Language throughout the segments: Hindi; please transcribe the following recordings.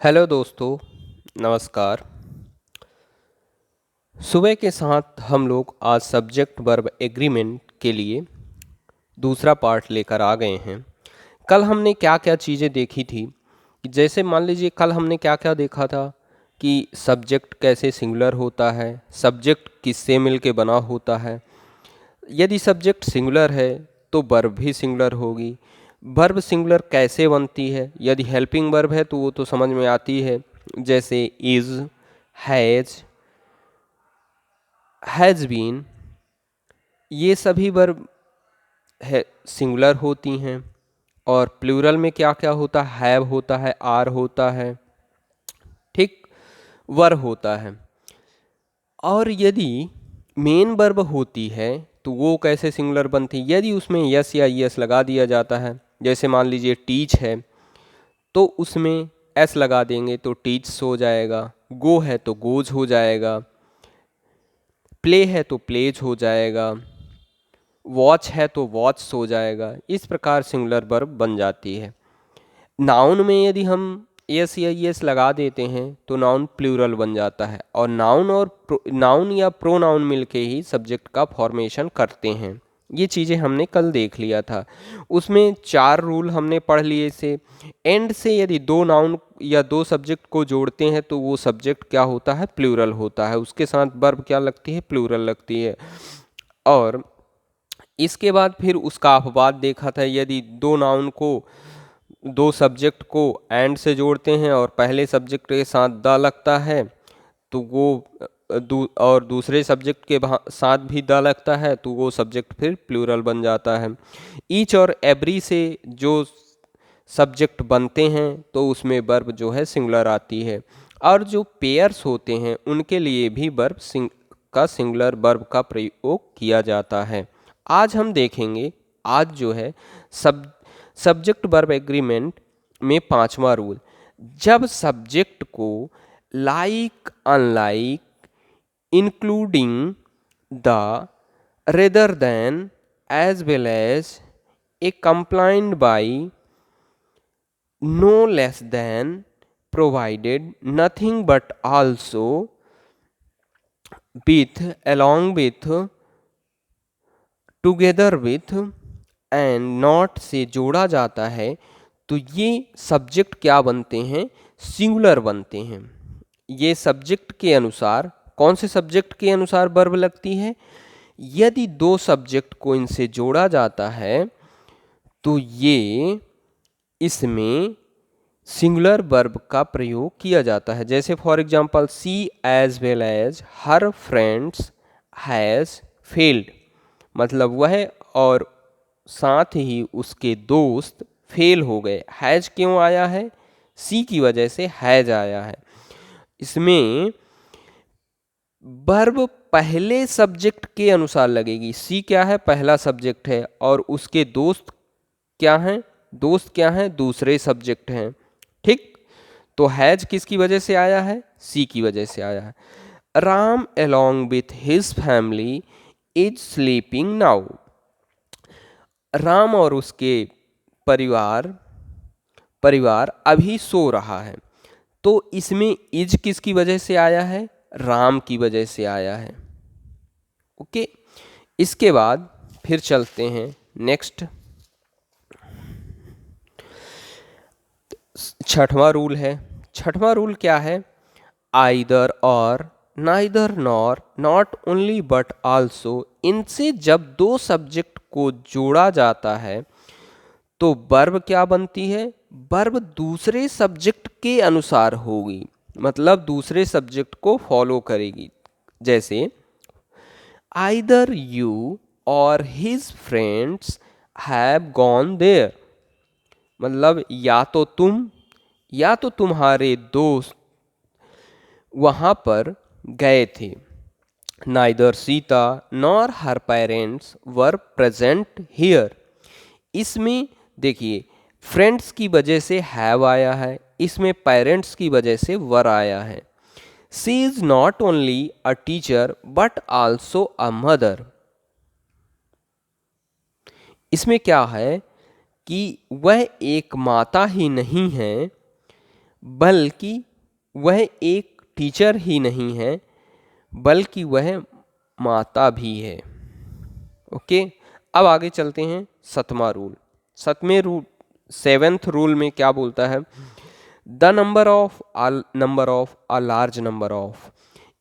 हेलो दोस्तों, नमस्कार। सुबह के साथ हम लोग आज सब्जेक्ट वर्ब एग्रीमेंट के लिए दूसरा पार्ट लेकर आ गए हैं। कल हमने क्या क्या चीज़ें देखी थी कि जैसे मान लीजिए कल हमने क्या क्या देखा था कि सब्जेक्ट कैसे सिंगुलर होता है, सब्जेक्ट किससे मिलके बना होता है। यदि सब्जेक्ट सिंगुलर है तो वर्ब भी सिंगुलर होगी। वर्ब सिंगुलर कैसे बनती है? यदि हेल्पिंग वर्ब है तो वो तो समझ में आती है, जैसे इज़, हैज़ बीन, ये सभी वर्ब है सिंगुलर होती हैं। और प्लूरल में क्या क्या होता है? हैव होता है, आर होता है, ठीक, वर होता है। और यदि मेन वर्ब होती है तो वो कैसे सिंगुलर बनती है? यदि उसमें यस या यस लगा दिया जाता है, जैसे मान लीजिए टीच है तो उसमें एस लगा देंगे तो टीच्स हो जाएगा, गो है तो गोज हो जाएगा, प्ले है तो प्लेज हो जाएगा, वॉच है तो वॉच हो जाएगा। इस प्रकार सिंगुलर वर्ब बन जाती है। नाउन में यदि हम एस या एस लगा देते हैं तो नाउन प्लूरल बन जाता है, और नाउन या प्रोनाउन मिलके ही सब्जेक्ट का फॉर्मेशन करते हैं। ये चीज़ें हमने कल देख लिया था। उसमें 4 रूल हमने पढ़ लिए से। एंड से यदि 2 नाउन या 2 सब्जेक्ट को जोड़ते हैं तो वो सब्जेक्ट क्या होता है? प्लूरल होता है। उसके साथ वर्ब क्या लगती है? प्लूरल लगती है। और इसके बाद फिर उसका अपवाद देखा था। यदि 2 नाउन को, 2 सब्जेक्ट को एंड से जोड़ते हैं और पहले सब्जेक्ट के साथ द लगता है तो वो और दूसरे सब्जेक्ट के साथ भी द लगता है तो वो सब्जेक्ट फिर प्लूरल बन जाता है। ईच और एवरी से जो सब्जेक्ट बनते हैं तो उसमें वर्ब जो है सिंगुलर आती है। और जो पेयर्स होते हैं उनके लिए भी वर्ब का सिंगुलर वर्ब का प्रयोग किया जाता है। आज हम देखेंगे, आज जो है सब्जेक्ट वर्ब एग्रीमेंट में 5वां रूल। जब सब्जेक्ट को like, unlike, including, the, rather than, as well as, accompanied by, no less than, provided, nothing but also, with, along with, together with and not से जोड़ा जाता है तो ये सब्जेक्ट क्या बनते हैं? सिंगुलर बनते हैं। ये सब्जेक्ट के अनुसार, कौन से सब्जेक्ट के अनुसार वर्ब लगती है? यदि 2 सब्जेक्ट को इनसे जोड़ा जाता है तो ये इसमें सिंगुलर वर्ब का प्रयोग किया जाता है। जैसे for example, she as well as her friends has failed, मतलब वह और साथ ही उसके दोस्त फेल हो गए। हैज क्यों आया है? सी की वजह से हैज आया है। इसमें वर्ब पहले सब्जेक्ट के अनुसार लगेगी। सी क्या है? पहला सब्जेक्ट है, और उसके दोस्त क्या हैं? दोस्त क्या हैं? दूसरे सब्जेक्ट हैं, ठीक। तो हैज किसकी वजह से आया है? सी की वजह से आया है। Ram along with his family is sleeping now, Ram और उसके परिवार परिवार अभी सो रहा है। तो इसमें इज किसकी वजह से आया है? राम की वजह से आया है। ओके, इसके बाद फिर चलते हैं नेक्स्ट। 6वां रूल है। 6वां रूल क्या है? आइदर और, neither nor, not only but also, इनसे जब 2 सब्जेक्ट को जोड़ा जाता है तो वर्ब क्या बनती है? वर्ब दूसरे सब्जेक्ट के अनुसार होगी, मतलब दूसरे सब्जेक्ट को फॉलो करेगी। जैसे either you or his friends have gone there, मतलब या तो तुम या तो तुम्हारे दोस्त वहाँ पर गए थे। Neither Sita nor her parents were present here, इसमें देखिए फ्रेंड्स की वजह से हैव आया है, इसमें पेरेंट्स की वजह से वर आया है। She is not only a teacher but also a mother, इसमें क्या है कि वह एक माता ही नहीं है बल्कि वह एक टीचर ही नहीं है, बल्कि वह माता भी है। ओके, अब आगे चलते हैं सतवां रूल। सतवें रूल, सेवेंथ रूल में क्या बोलता है? The number of a large number of.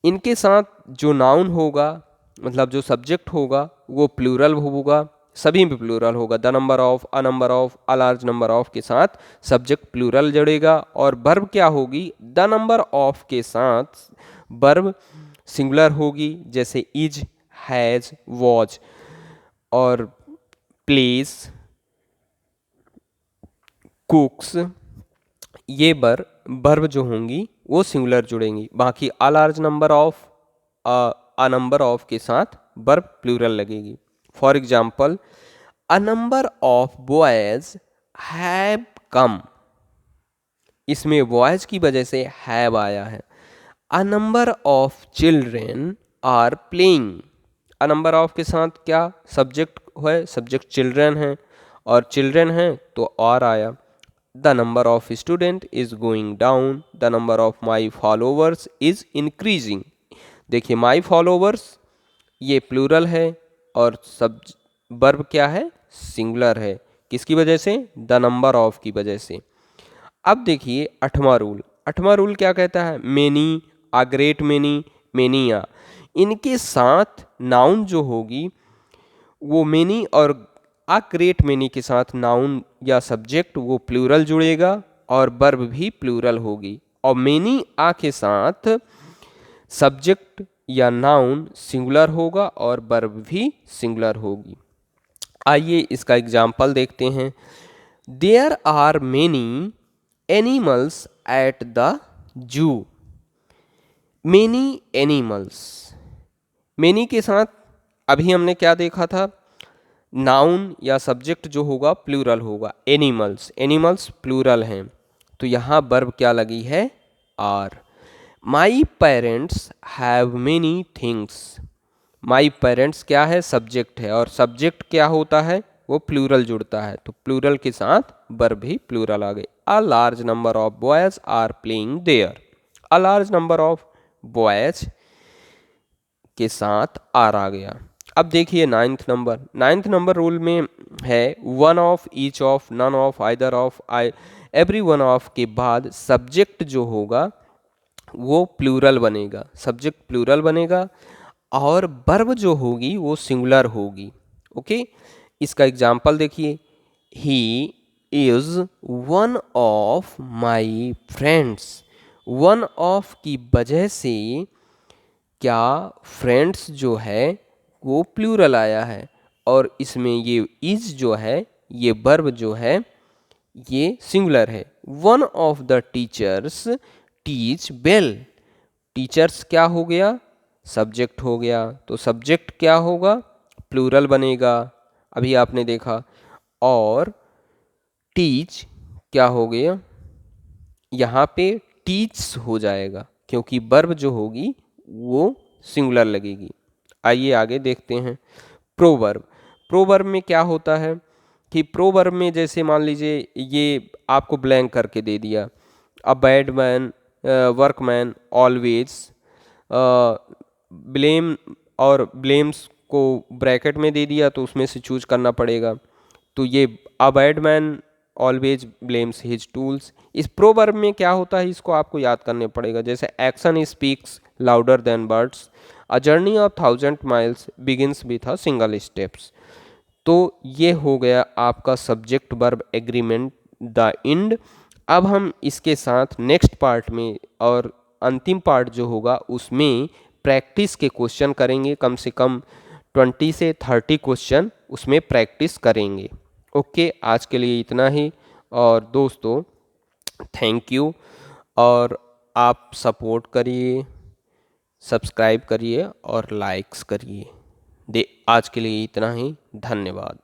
इनके साथ जो नाउन होगा, मतलब जो सब्जेक्ट होगा, वो प्लूरल होगा, सभी में प्लूरल होगा। The number of, a number of, a large number of के साथ सब्जेक्ट प्लूरल जुड़ेगा। और वर्ब क्या होगी? द नंबर ऑफ के साथ वर्ब सिंगुलर होगी, जैसे इज, हैज, वॉज। और प्लेस, कुक्स, ये वर्ब जो होंगी वो सिंगुलर जुड़ेंगी। बाकी a large number of, a number of के साथ वर्ब प्लूरल लगेगी। For example, a number of boys have come, इसमें बॉयज की वजह से हैव आया है। A number of children are playing, a number of के साथ क्या सब्जेक्ट है? सब्जेक्ट चिल्ड्रेन है, और चिल्ड्रेन है तो आर आया। The number of student is going down, the number of my followers is increasing. देखिए, माई फॉलोवर्स ये प्लूरल है, और सब वर्ब क्या है? सिंगुलर है। किसकी वजह से? द नंबर ऑफ की वजह से। अब देखिए आठवां रूल। आठवां रूल क्या कहता है? मेनी, आ ग्रेट मेनी, मेनिया। इनके साथ नाउन जो होगी वो मेनी और आ ग्रेट मेनी के साथ नाउन या सब्जेक्ट वो प्लूरल जुड़ेगा, और वर्ब भी प्लूरल होगी। और मेनी आ के साथ सब्जेक्ट या नाउन सिंगुलर होगा, और वर्ब भी सिंगुलर होगी। आइए इसका एग्जाम्पल देखते हैं। There are many animals at the zoo. Many animals, many के साथ अभी हमने क्या देखा था? नाउन या सब्जेक्ट जो होगा प्लूरल होगा। एनिमल्स, एनिमल्स प्लूरल हैं, तो यहाँ वर्ब क्या लगी है? Are. My parents have many things. My parents क्या है? सब्जेक्ट है, और सब्जेक्ट क्या होता है? वो प्लूरल जुड़ता है, तो प्लूरल के साथ वर्ब भी प्लूरल आ गए। A large number of boys are playing there. A large number of boys के साथ आर आ गया। अब देखिए नाइन्थ नंबर रूल में है one of, each of, none of, either of, I, every one of के बाद सब्जेक्ट जो होगा वो प्लूरल बनेगा, सब्जेक्ट प्लूरल बनेगा, और वर्ब जो होगी वो सिंगुलर होगी। ओके, इसका एग्जाम्पल देखिए। He is one of my friends. One of की वजह से क्या फ्रेंड्स जो है वो प्लूरल आया है, और इसमें ये इज जो है, ये वर्ब जो है ये सिंगुलर है। One of the teachers teach well. Teachers क्या हो गया? सब्जेक्ट हो गया, तो सब्जेक्ट क्या होगा? प्लूरल बनेगा, अभी आपने देखा। और टीच क्या हो गया? यहाँ पे टीच हो जाएगा, क्योंकि वर्ब जो होगी वो सिंगुलर लगेगी। आइए आगे देखते हैं प्रोवर्ब। प्रोवर्ब में क्या होता है कि प्रोवर्ब में जैसे मान लीजिए ये आपको ब्लैंक करके दे दिया, a bad man, workman, always, blame, और ब्लेम्स को ब्रैकेट में दे दिया तो उसमें से चूज करना पड़ेगा। तो ये a bad man always blames his tools. इस प्रोवर्ब में क्या होता है इसको आपको याद करने पड़ेगा, जैसे action speaks louder than words, a journey of 1000 miles begins with a single steps. तो ये हो गया आपका subject verb agreement, the end. अब हम इसके साथ नेक्स्ट पार्ट में और अंतिम पार्ट जो होगा उसमें प्रैक्टिस के क्वेश्चन करेंगे, कम से कम 20 से 30 क्वेश्चन उसमें प्रैक्टिस करेंगे। ओके, आज के लिए इतना ही, और दोस्तों थैंक यू, और आप सपोर्ट करिए, सब्सक्राइब करिए और लाइक्स करिए। आज के लिए इतना ही, धन्यवाद।